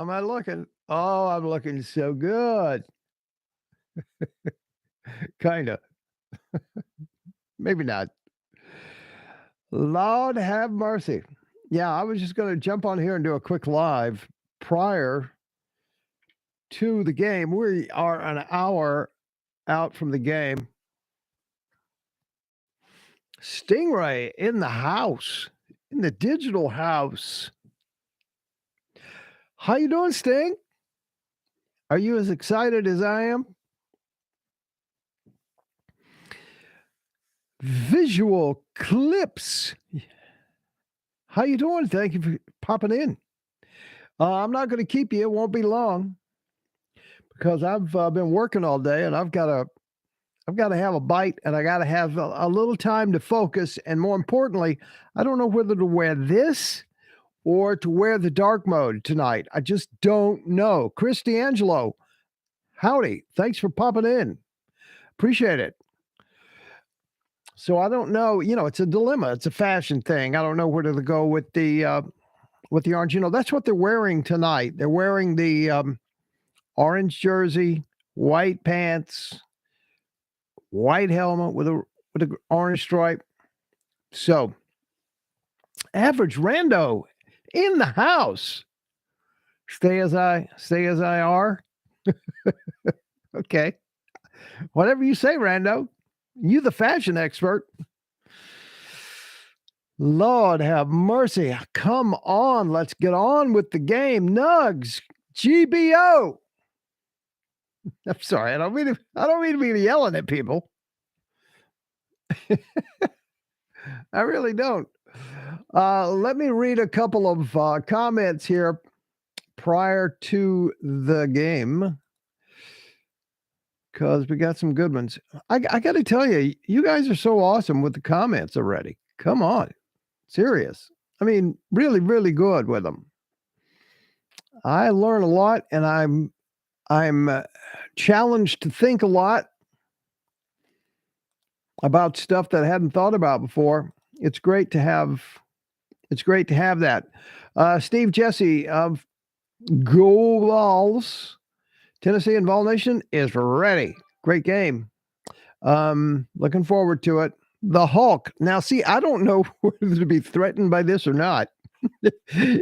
How am I looking? Oh, I'm looking so good. Kinda. Maybe not. Lord have mercy. Yeah, I was just gonna jump on here and do a quick live prior to the game. We are an hour out from the game. Stingray in the house, in the digital house. How you doing, Sting? Are you as excited as I am? Visual clips. How you doing? Thank you for popping in. I'm not going to keep you. It won't be long because I've been working all day and I've got to have a bite and I got to have a little time to focus. And more importantly, I don't know whether to wear this or to wear the dark mode tonight. I just don't know. Chris D'Angelo, howdy. Thanks for popping in. Appreciate it. So I don't know. It's a dilemma. It's a fashion thing. I don't know where to go with the orange. That's what they're wearing tonight. They're wearing the orange jersey, white pants, white helmet with a orange stripe. So, average rando in the house. Stay as I are. Okay. Whatever you say, rando. You the fashion expert. Lord have mercy. Come on, let's get on with the game. Nugs, GBO. I'm sorry. I don't mean to be yelling at people. I really don't. Let me read a couple of comments here prior to the game because we got some good ones. I got to tell you, you guys are so awesome with the comments already. Come on. Serious. I mean, really, really good with them. I learn a lot and I'm challenged to think a lot about stuff that I hadn't thought about before. It's great to have that. Steve Jesse of Go Vols, Tennessee and Vol Nation is ready. Great game. Looking forward to it. The Hulk. Now, see, I don't know whether to be threatened by this or not.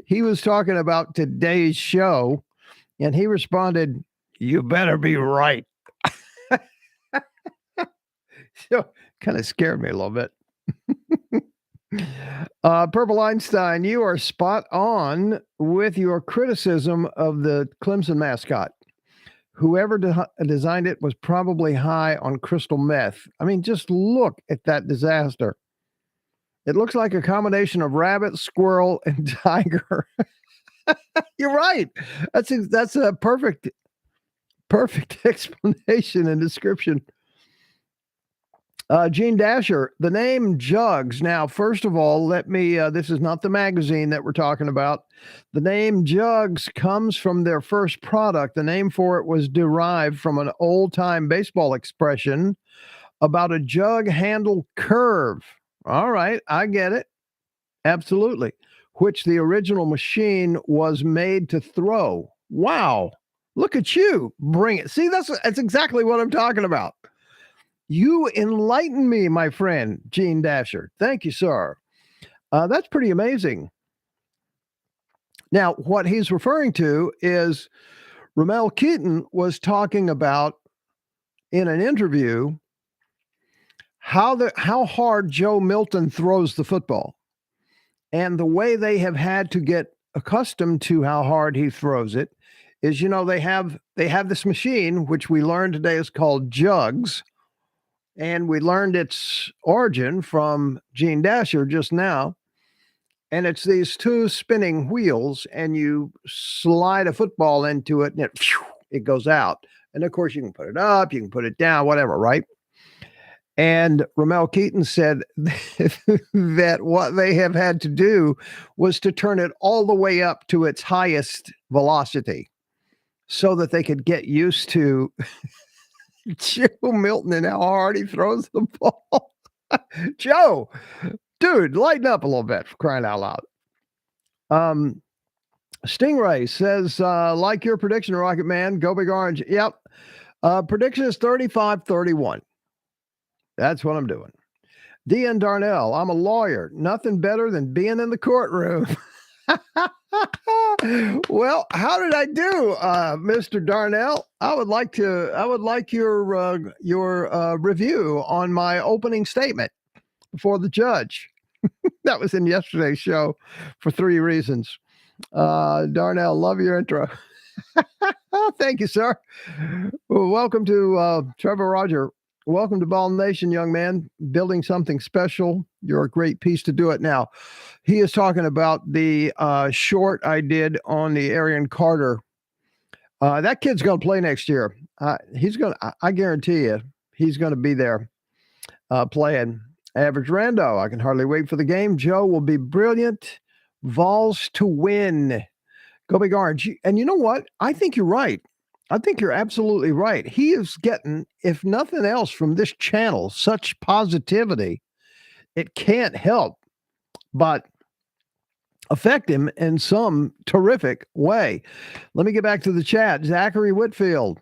He was talking about today's show, and he responded, "You better be right." So, kind of scared me a little bit. Purple Einstein, you are spot on with your criticism of the Clemson mascot. Whoever designed it was probably high on crystal meth. I mean, just look at that disaster. It looks like a combination of rabbit, squirrel, and tiger. You're right. That's a perfect explanation and description. Gene Dasher, the name Jugs. Now, first of all, let me, this is not the magazine that we're talking about. The name Jugs comes from their first product. The name for it was derived from an old time baseball expression about a jug handle curve. All right, I get it. Absolutely. Which the original machine was made to throw. Wow. Look at you. Bring it. See, that's exactly what I'm talking about. You enlighten me, my friend, Gene Dasher. Thank you, sir. That's pretty amazing. Now, what he's referring to is Ramel Keaton was talking about in an interview how hard Joe Milton throws the football and the way they have had to get accustomed to how hard he throws it is, they have this machine, which we learned today is called Jugs. And we learned its origin from Gene Dasher just now. And it's these two spinning wheels, and you slide a football into it, and it goes out. And of course, you can put it up, you can put it down, whatever, right? And Ramel Keaton said that what they have had to do was to turn it all the way up to its highest velocity so that they could get used to Joe Milton and how hard he throws the ball. Joe, dude, lighten up a little bit for crying out loud. Stingray says, like your prediction, Rocket Man, go big orange. Yep. Prediction is 35-31. That's what I'm doing. D.N. Darnell, I'm a lawyer. Nothing better than being in the courtroom. Well, how did I do, Mr. Darnell? I would like your review on my opening statement before the judge. That was in yesterday's show for 3 reasons. Darnell, love your intro. Thank you, sir. Well, welcome to Trevor Roger. Welcome to Ball Nation, young man. Building something special. You're a great piece to do it now. He is talking about the short I did on the Arian Carter. That kid's going to play next year. I guarantee you, he's going to be there playing. Average Rando, I can hardly wait for the game. Joe will be brilliant. Vols to win. Go big orange. And you know what? I think you're right. I think you're absolutely right. He is getting, if nothing else from this channel, such positivity. It can't help but affect him in some terrific way. Let me get back to the chat. Zachary Whitfield.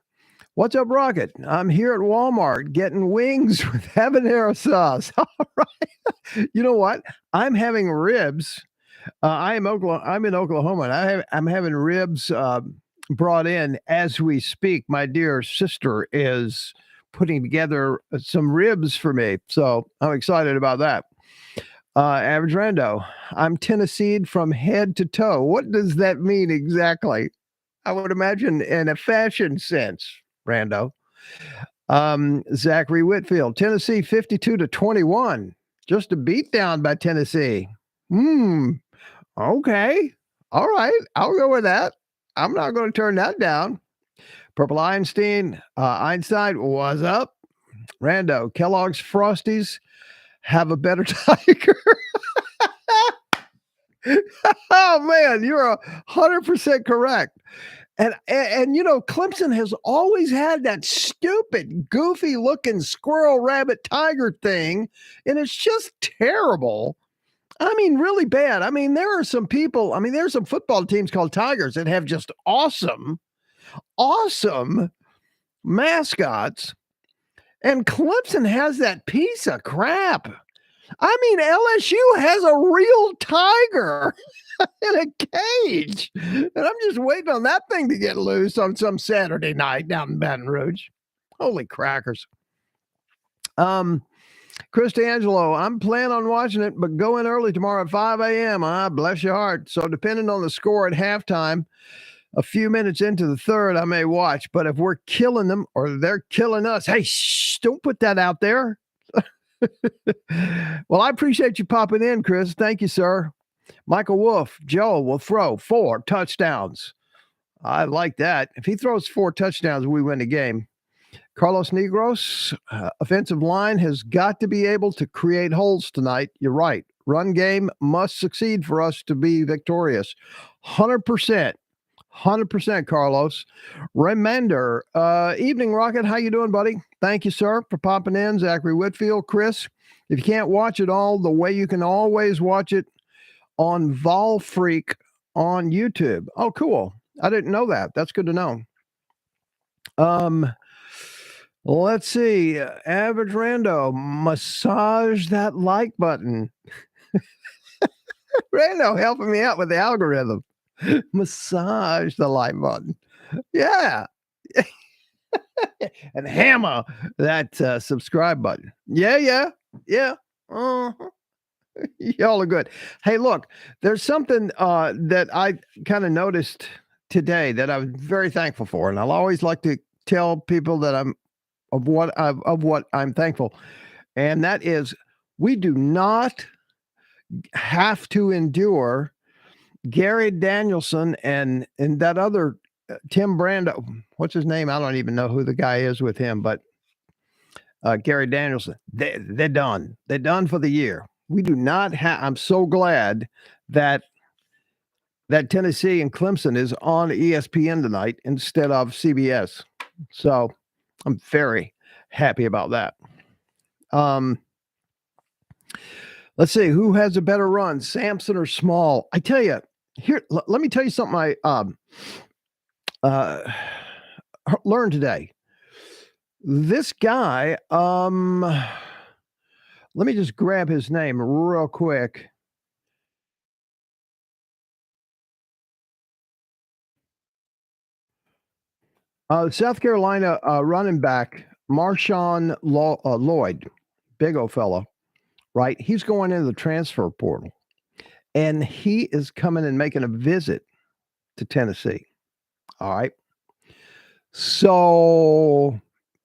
What's up, Rocket? I'm here at Walmart getting wings with habanero sauce. All right. You know what? I'm having ribs. I'm in Oklahoma, and I'm having ribs brought in as we speak. My dear sister is putting together some ribs for me, so I'm excited about that. Average Rando, I'm Tennessee'd from head to toe. What does that mean exactly? I would imagine in a fashion sense, Rando. Zachary Whitfield, Tennessee 52-21. Just a beat down by Tennessee. Okay. All right. I'll go with that. I'm not going to turn that down. Purple Einstein, what's up? Rando, Kellogg's Frosties have a better tiger. Oh, man, you're 100% correct. And you know, Clemson has always had that stupid, goofy-looking squirrel, rabbit, tiger thing, and it's just terrible. I mean, really bad. I mean, there are some football teams called Tigers that have just awesome mascots. And Clemson has that piece of crap. I mean, LSU has a real tiger in a cage. And I'm just waiting on that thing to get loose on some Saturday night down in Baton Rouge. Holy crackers. Chris D'Angelo, I'm planning on watching it, but go in early tomorrow at 5 a.m. Bless your heart. So depending on the score at halftime, a few minutes into the third, I may watch. But if we're killing them or they're killing us, hey, don't put that out there. Well, I appreciate you popping in, Chris. Thank you, sir. Michael Wolf, Joe will throw 4 touchdowns. I like that. If he throws 4 touchdowns, we win the game. Carlos Negros, offensive line has got to be able to create holes tonight. You're right. Run game must succeed for us to be victorious. 100%. 100%, Carlos. Remender, evening, Rocket. How you doing, buddy? Thank you, sir, for popping in. Zachary Whitfield, Chris. If you can't watch it all, the way you can always watch it on Vol Freak on YouTube. Oh, cool. I didn't know that. That's good to know. Let's see. Average Rando, massage that like button. Rando helping me out with the algorithm. Massage the like button. Yeah. And hammer that subscribe button. Yeah. Uh-huh. Y'all are good. Hey, look, there's something that I kind of noticed today that I'm very thankful for. And I'll always like to tell people that I'm of what I'm thankful. And that is we do not have to endure Gary Danielson and that other Tim Brando. What's his name? I don't even know who the guy is with him, but Gary Danielson. They're done. They're done for the year. We do not have. I'm so glad that Tennessee and Clemson is on ESPN tonight instead of CBS. So I'm very happy about that. Let's see who has a better run, Sampson or Small. I tell you, Here, let me tell you something uh, learned today. This guy, let me just grab his name real quick. South Carolina running back Marshawn Lloyd, big old fella, right? He's going into the transfer portal, and he is coming and making a visit to Tennessee. All right. So,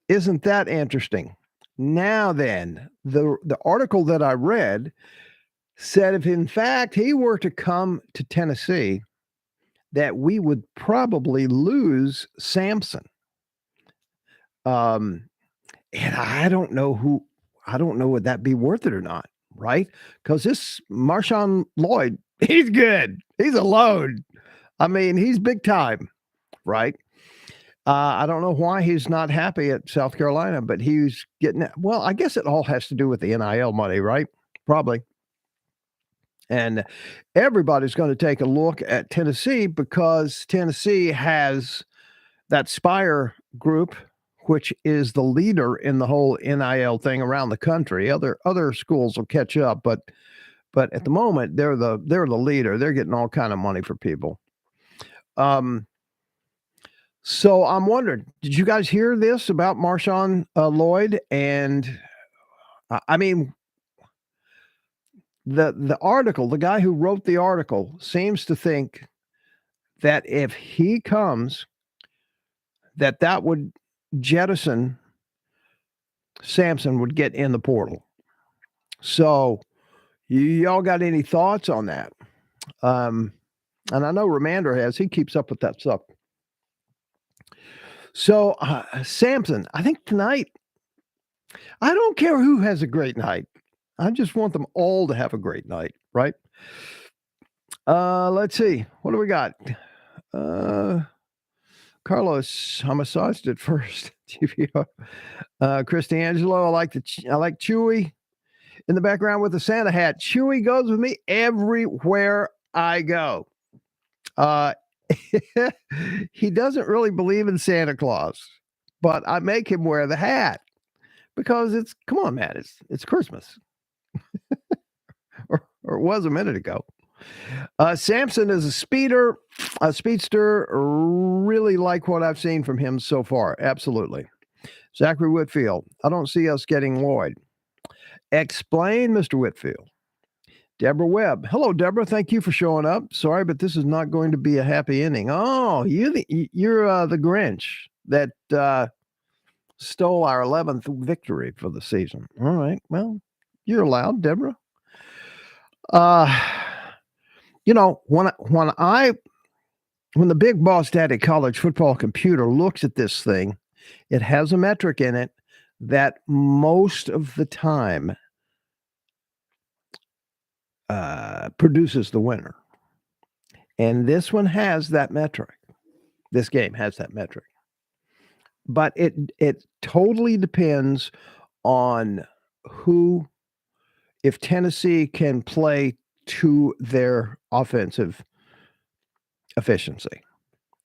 isn't that interesting? Now then, the article that I read said if in fact he were to come to Tennessee, that we would probably lose Samson. Um, and I don't know would that be worth it or not, right? Because this Marshawn Lloyd, he's good. He's a load. I mean, he's big time, right? I don't know why he's not happy at South Carolina, but he's getting it. Well, I guess it all has to do with the NIL money, right? Probably. And everybody's going to take a look at Tennessee because Tennessee has that Spire group, which is the leader in the whole NIL thing around the country. Other schools will catch up, but at the moment they're the leader. They're getting all kind of money for people. So I'm wondering, did you guys hear this about Marshawn Lloyd? And I mean, the article, the guy who wrote the article, seems to think that if he comes, that would jettison Samson would get in the portal. So, y'all got any thoughts on that? And I know Ramander has. He keeps up with that stuff. So, Samson, I think tonight, I don't care who has a great night. I just want them all to have a great night, right? Let's see. What do we got? Carlos, I massaged it first. Chris D'Angelo, I like Chewy in the background with the Santa hat. Chewy goes with me everywhere I go. He doesn't really believe in Santa Claus, but I make him wear the hat because come on, man, it's Christmas. or it was a minute ago. Samson is a speedster. Really like what I've seen from him so far. Absolutely. Zachary Whitfield, I don't see us getting Lloyd. Explain, Mr. Whitfield. Deborah Webb. Hello, Deborah. Thank you for showing up. Sorry, but this is not going to be a happy ending. Oh, you're the Grinch that stole our 11th victory for the season. All right. Well, you're allowed, Deborah. You know, when the big boss daddy college football computer looks at this thing, it has a metric in it that most of the time produces the winner. And this one has that metric. This game has that metric. But it totally depends on if Tennessee can play to their offensive efficiency.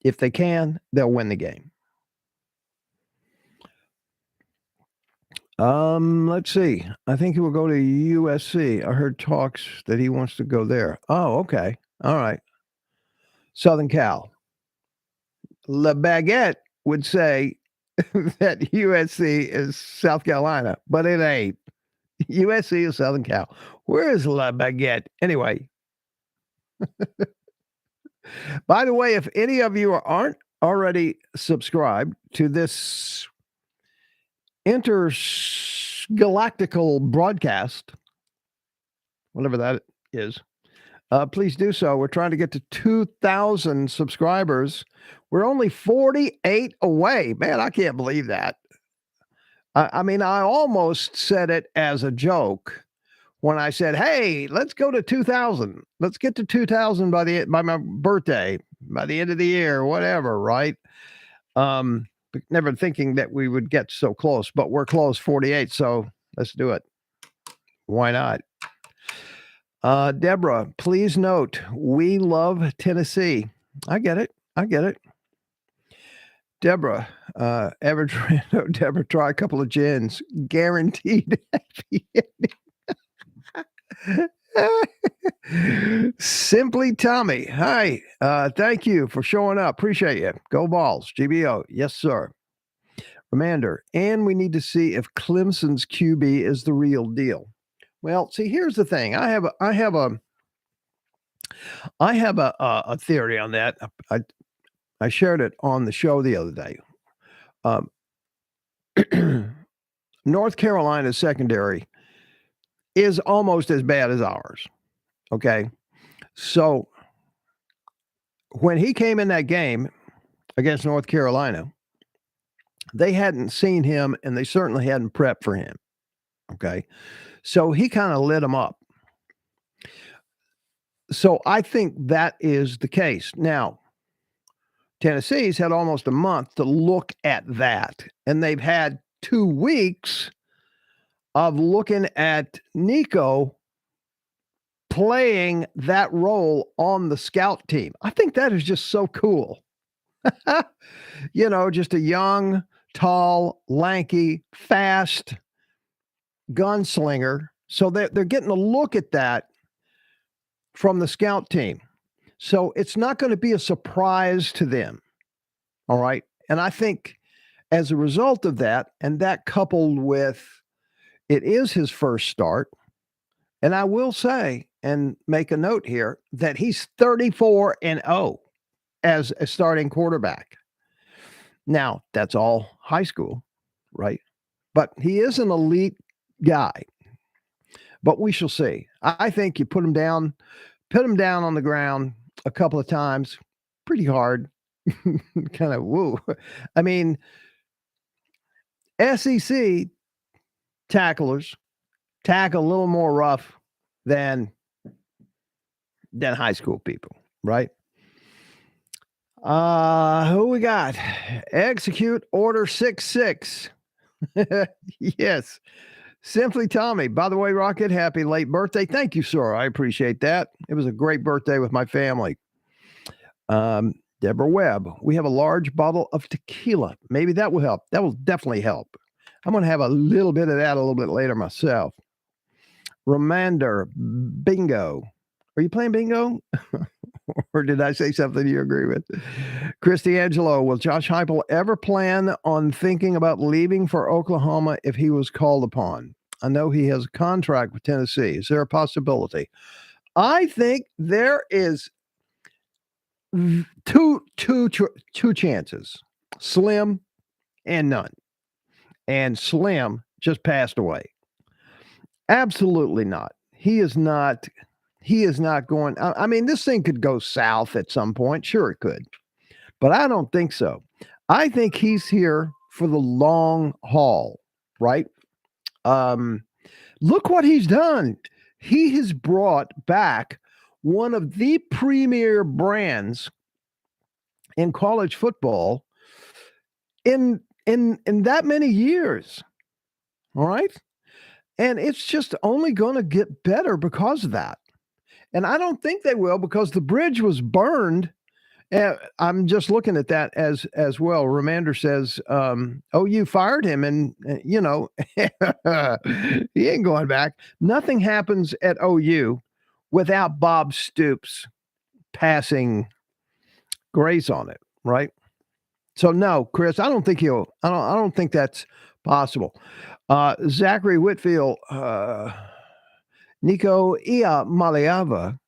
If they can, they'll win the game. Let's see. I think he will go to USC. I heard talks that he wants to go there. Oh, okay. All right. Southern Cal. La Baguette would say that USC is South Carolina, but it ain't. USC is Southern Cal. Where is La Baguette? Anyway. By the way, if any of you aren't already subscribed to this intergalactical broadcast, whatever that is, please do so. We're trying to get to 2,000 subscribers. We're only 48 away. Man, I can't believe that. I mean, I almost said it as a joke when I said, "Hey, let's go to 2,000. Let's get to 2,000 by my birthday, by the end of the year, whatever." Right? Never thinking that we would get so close, but we're close, 48. So let's do it. Why not? Deborah, please note, we love Tennessee. I get it. I get it. Deborah, average rando, Deborah, try a couple of gins. Guaranteed happy ending. Simply Tommy. Hi. Thank you for showing up. Appreciate you. Go Balls. GBO. Yes, sir. Reminder. And we need to see if Clemson's QB is the real deal. Well, see, here's the thing. I have a theory on that. I shared it on the show the other day. North Carolina's secondary is almost as bad as ours. Okay. So when he came in that game against North Carolina, they hadn't seen him and they certainly hadn't prepped for him. Okay. So he kind of lit them up. So I think that is the case. Now, Tennessee's had almost a month to look at that, and they've had 2 weeks of looking at Nico playing that role on the scout team. I think that is just so cool. Just a young, tall, lanky, fast gunslinger. So they're getting a look at that from the scout team. So it's not going to be a surprise to them. All right. And I think as a result of that, and that coupled with it is his first start, and I will say and make a note here that he's 34-0 as a starting quarterback. Now, that's all high school, right? But he is an elite guy. But we shall see. I think you put him down on the ground a couple of times, pretty hard, kind of woo. I mean, SEC tacklers tackle a little more rough than high school people, right? Who we got? Execute Order 66. Yes. Simply Tommy. By the way, Rocket, happy late birthday. Thank you, sir. I appreciate that. It was a great birthday with my family. Deborah Webb. We have a large bottle of tequila. Maybe that will help. That will definitely help. I'm going to have a little bit of that a little bit later myself. Reminder, bingo. Are you playing bingo? Or did I say something you agree with? Christy Angelo, will Josh Heupel ever plan on thinking about leaving for Oklahoma if he was called upon? I know he has a contract with Tennessee. Is there a possibility? I think there is two chances, slim and none. And Slim just passed away. Absolutely not. He is not going. I mean, this thing could go south at some point. Sure, it could. But I don't think so. I think he's here for the long haul, right? Look what he's done. He has brought back one of the premier brands in college football in that many years. All right? And it's just only going to get better because of that. And I don't think they will because the bridge was burned. I'm just looking at that as well. Remander says, you fired him and, he ain't going back. Nothing happens at OU without Bob Stoops passing grace on it, right? So no, Chris, I don't think I don't think that's possible. Zachary Whitfield, Nico Maliava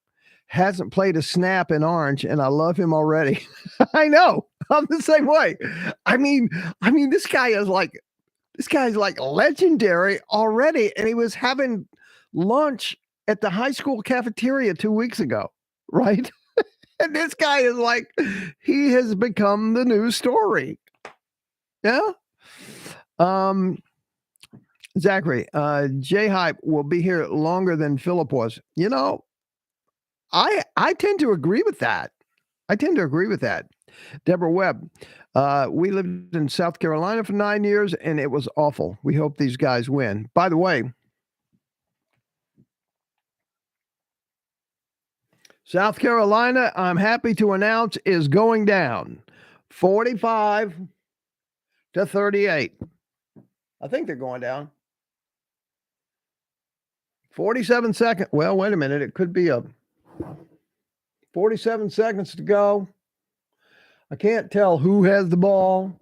hasn't played a snap in Orange, and I love him already. I know. I'm the same way. I mean, this guy's like legendary already, and he was having lunch at the high school cafeteria 2 weeks ago, right? And this guy is like, he has become the news story. Yeah. Zachary, J-Hype will be here longer than Philip was. I tend to agree with that. Deborah Webb, we lived in South Carolina for 9 years, and it was awful. We hope these guys win. By the way, South Carolina, I'm happy to announce, is going down 45 to 38. I think they're going down. 47 seconds. Well, wait a minute. It could be a 47 seconds to go. I can't tell who has the ball.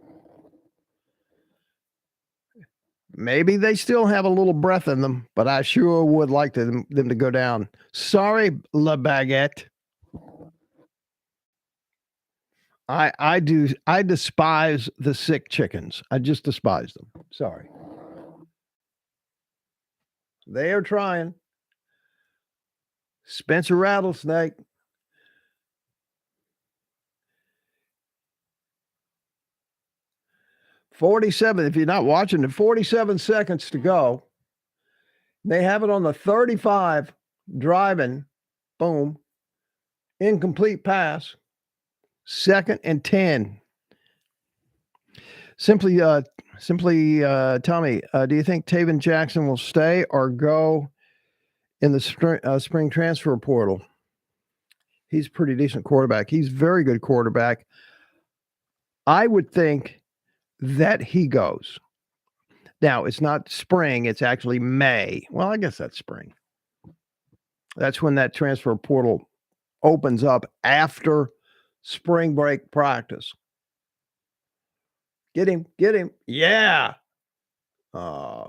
Maybe they still have a little breath in them, but I sure would like them to go down. Sorry, La Baguette. I despise the sick chickens. I just despise them. Sorry. They are trying. Spencer Rattlesnake. $47. If you're not watching it, 47 seconds to go. They have it on the 35, driving. Boom. Incomplete pass. 2nd and 10. Simply tell me, do you think Taven Jackson will stay or go in the spring transfer portal? He's a pretty decent quarterback. He's a very good quarterback. I would think that he goes. Now, it's not spring. It's actually May. Well, I guess that's spring. That's when that transfer portal opens up after spring break practice. Get him. Yeah.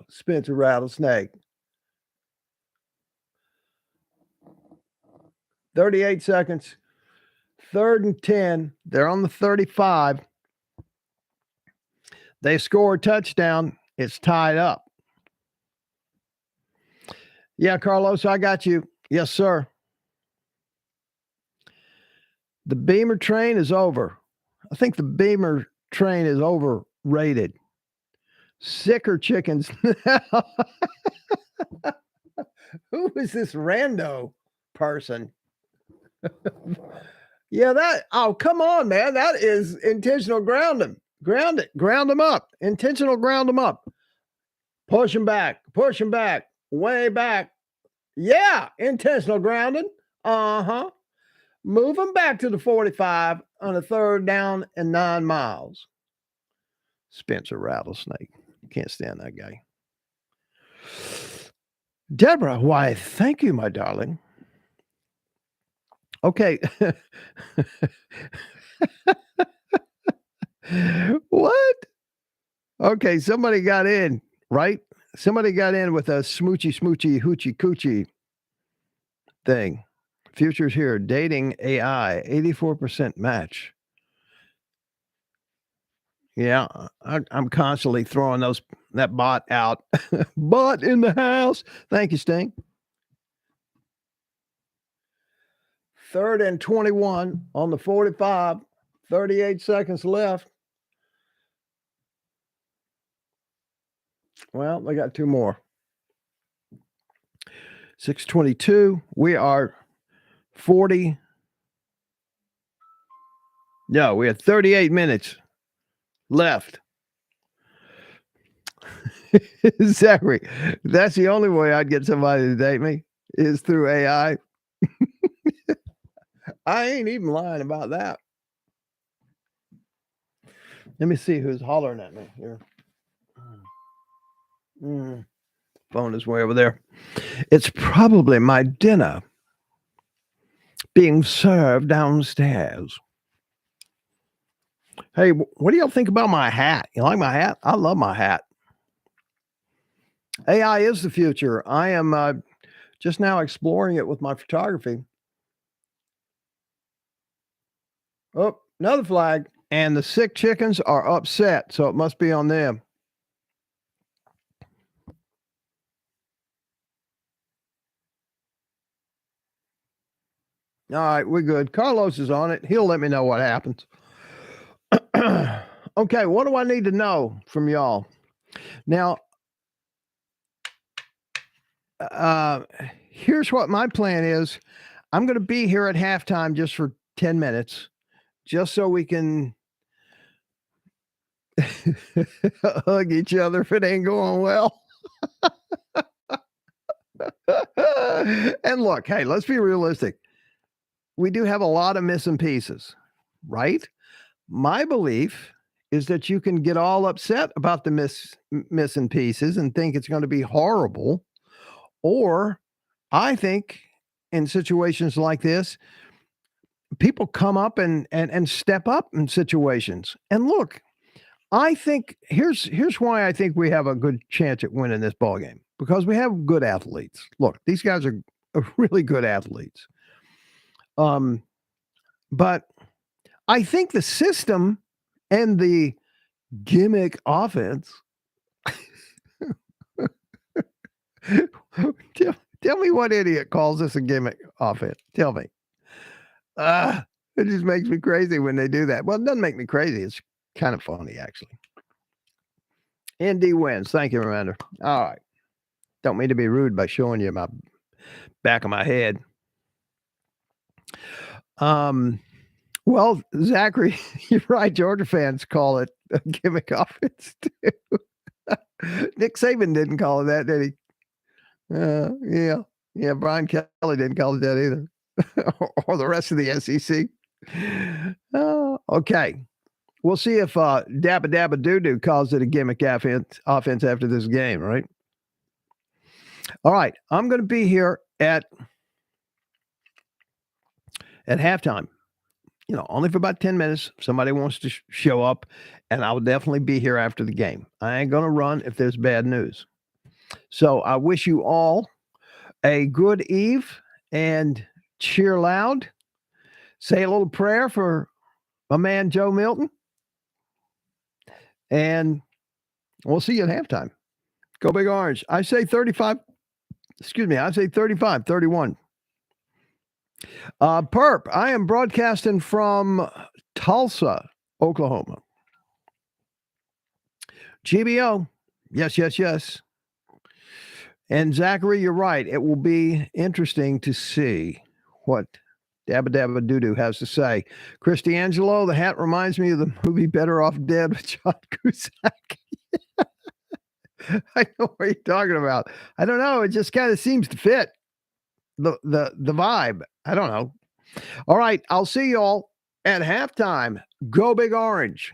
Spencer Rattlesnake. 38 seconds. 3rd and 10. They're on the 35. They score a touchdown. It's tied up. Yeah, Carlos, I got you. Yes, sir. The Beamer train is over. I think the Beamer train is overrated. Sicker chickens. Who is this rando person? Yeah, come on, man. That is intentional grounding. Ground them up. Intentional ground them up. Push them back, way back. Yeah, intentional grounding. Move them back to the 45 on a 3rd down and 9 miles. Spencer Rattlesnake. You can't stand that guy. Deborah, why, thank you, my darling. Okay. What? Okay, somebody got in, right? Somebody got in with a smoochy, hoochie coochie thing. Future's here. Dating AI, 84% match. Yeah, I'm constantly throwing that bot out. Bot in the house. Thank you, Sting. 3rd and 21 on the 45. 38 seconds left. Well, they got 2 more. 6:22. We are 40. No, we have 38 minutes left. Zachary, that's the only way I'd get somebody to date me is through AI. I ain't even lying about that. Let me see who's hollering at me here. Phone is way over there. It's probably my dinner being served downstairs. Hey, what do y'all think about my hat? You like my hat? I love my hat. AI is the future. I am just now exploring it with my photography. Oh, another flag. And the sick chickens are upset, so it must be on them. All right, we're good. Carlos is on it. He'll let me know what happens. Okay, what do I need to know from y'all? Now, here's what my plan is. I'm going to be here at halftime just for 10 minutes, just so we can hug each other if it ain't going well. And look, hey, let's be realistic. we do have a lot of missing pieces, right? My belief is that you can get all upset about the missing pieces and think it's going to be horrible. Or I think in situations like this, people come up and step up in situations. And look, I think here's why I think we have a good chance at winning this ball game because we have good athletes. Look, these guys are really good athletes. Um, but I think the system and the gimmick offense. tell, tell me what idiot calls this a gimmick offense. Tell me. It just makes me crazy when they do that. Well, it doesn't make me crazy. It's kind of funny, actually. ND wins. Thank you, Miranda. All right. Don't mean to be rude by showing you my back of my head. Well, Zachary, you're right. Georgia fans call it a gimmick offense too. Nick Saban didn't call it that, did he? Yeah. Brian Kelly didn't call it that either, or the rest of the SEC. Okay. We'll see if Dabba Dabba Doo Doo calls it a gimmick offense after this game, right? All right. I'm going to be here at halftime. Only for about 10 minutes. If somebody wants to show up, and I'll definitely be here after the game. I ain't going to run if there's bad news. So I wish you all a good eve and cheer loud. Say a little prayer for my man, Joe Milton. And we'll see you at halftime. Go Big Orange. I say 35. Excuse me. I say 35, 31. Perp, I am broadcasting from Tulsa, Oklahoma. GBO. Yes. And Zachary, you're right. It will be interesting to see what Dabba Dabba Doo Doo has to say. Chris D'Angelo, the hat reminds me of the movie Better Off Dead with John Cusack. I know what you're talking about. I don't know. It just kind of seems to fit the vibe. I don't know. All right. I'll see y'all at halftime. Go Big Orange.